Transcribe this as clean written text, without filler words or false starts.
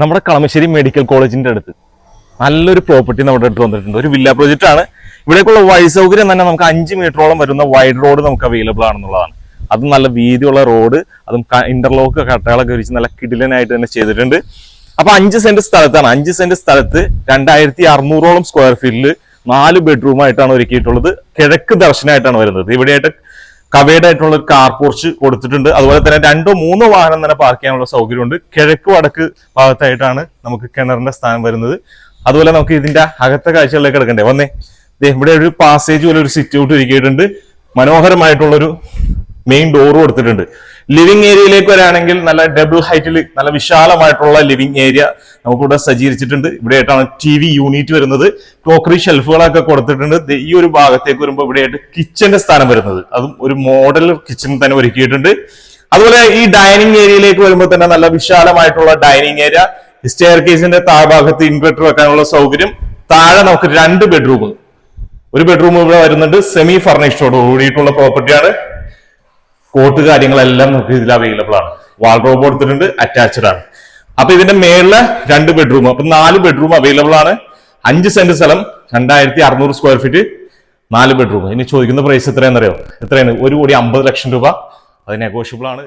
നമ്മുടെ കളമശ്ശേരി മെഡിക്കൽ കോളേജിന്റെ അടുത്ത് നല്ലൊരു പ്രോപ്പർട്ടി നമ്മുടെ അടുത്ത് വന്നിട്ടുണ്ട്. ഒരു വില്ല പ്രോജക്റ്റ് ആണ്. ഇവിടേക്കുള്ള വഴി സൗകര്യം തന്നെ നമുക്ക് 5 മീറ്ററോളം വരുന്ന വൈഡ് റോഡ് നമുക്ക് അവൈലബിൾ ആണെന്നുള്ളതാണ്. അതും നല്ല വീതിയുള്ള റോഡ്, അതും ഇന്റർലോക്ക് കട്ടകളൊക്കെ വിരിച്ച് നല്ല കിടിലനായിട്ട് തന്നെ ചെയ്തിട്ടുണ്ട്. അപ്പൊ 5 സെന്റ് സ്ഥലത്താണ്, 5 സെന്റ് സ്ഥലത്ത് 2600ഓളം സ്ക്വയർ ഫീറ്റിൽ 4 ബെഡ്റൂം ആയിട്ടാണ് ഒരുക്കിയിട്ടുള്ളത്. കിഴക്ക് ദർശനമായിട്ടാണ് വരുന്നത്. ഇവിടെയായിട്ട് കവേഡ് ആയിട്ടുള്ള ഒരു കാർ പോർച്ച് കൊടുത്തിട്ടുണ്ട്. അതുപോലെ തന്നെ 2-3 വാഹനം തന്നെ പാർക്ക് ചെയ്യാനുള്ള സൗകര്യമുണ്ട്. കിഴക്ക് വടക്ക് ഭാഗത്തായിട്ടാണ് നമുക്ക് കിണറിന്റെ സ്ഥാനം വരുന്നത്. അതുപോലെ നമുക്ക് ഇതിന്റെ അകത്തെ കാഴ്ചകളിലേക്ക് എടുക്കണ്ടേ, വന്നേ. ഇവിടെ ഒരു പാസേജ് പോലെ ഒരു സിറ്റ് ഔട്ട് ഒരുക്കിയിട്ടുണ്ട്. മനോഹരമായിട്ടുള്ളൊരു മെയിൻ ഡോറ് കൊടുത്തിട്ടുണ്ട്. ലിവിംഗ് ഏരിയയിലേക്ക് വരികയാണെങ്കിൽ നല്ല ഡബിൾ ഹൈറ്റിൽ നല്ല വിശാലമായിട്ടുള്ള ലിവിംഗ് ഏരിയ നമുക്കിവിടെ സജ്ജീകരിച്ചിട്ടുണ്ട്. ഇവിടെയായിട്ടാണ് TV യൂണിറ്റ് വരുന്നത്. ക്രോക്കറി ഷെൽഫുകളൊക്കെ കൊടുത്തിട്ടുണ്ട്. ഈ ഒരു ഭാഗത്തേക്ക് വരുമ്പോൾ ഇവിടെയായിട്ട് കിച്ചന്റെ സ്ഥാനം വരുന്നത്, അതും ഒരു മോഡൽ കിച്ചൺ തന്നെ ഒരുക്കിയിട്ടുണ്ട്. അതുപോലെ ഈ ഡൈനിങ് ഏരിയയിലേക്ക് വരുമ്പോൾ തന്നെ നല്ല വിശാലമായിട്ടുള്ള ഡൈനിങ് ഏരിയ, സ്റ്റെയർ കേസിന്റെ താഴ്ഭാഗത്ത് ഇൻവെർട്ടർ വെക്കാനുള്ള സൗകര്യം. താഴെ നമുക്ക് 2 ബെഡ്റൂം, ഒരു ബെഡ്റൂം ഇവിടെ വരുന്നുണ്ട്. സെമി ഫർണിഷ്ഡോട് കൂടിയിട്ടുള്ള പ്രോപ്പർട്ടിയാണ്. കോട്ട് കാര്യങ്ങളെല്ലാം നമുക്ക് ഇതിൽ അവൈലബിൾ ആണ്. വാൾഡ്രോബ് കൊടുത്തിട്ടുണ്ട്, അറ്റാച്ച്ഡ് ആണ്. അപ്പൊ ഇതിന്റെ മേളില് 2 ബെഡ്റൂം, അപ്പൊ 4 ബെഡ്റൂം അവൈലബിൾ ആണ്. 5 സെന്റ് സ്ഥലം, 2600 സ്ക്വയർ ഫീറ്റ്, 4 ബെഡ്റൂം. ഇനി ചോദിക്കുന്ന പ്രൈസ് എത്രയാണെന്നറിയോ? എത്രയാണ്? 1,50,00,000 രൂപ. അത് നെഗോഷ്യബിൾ ആണ്.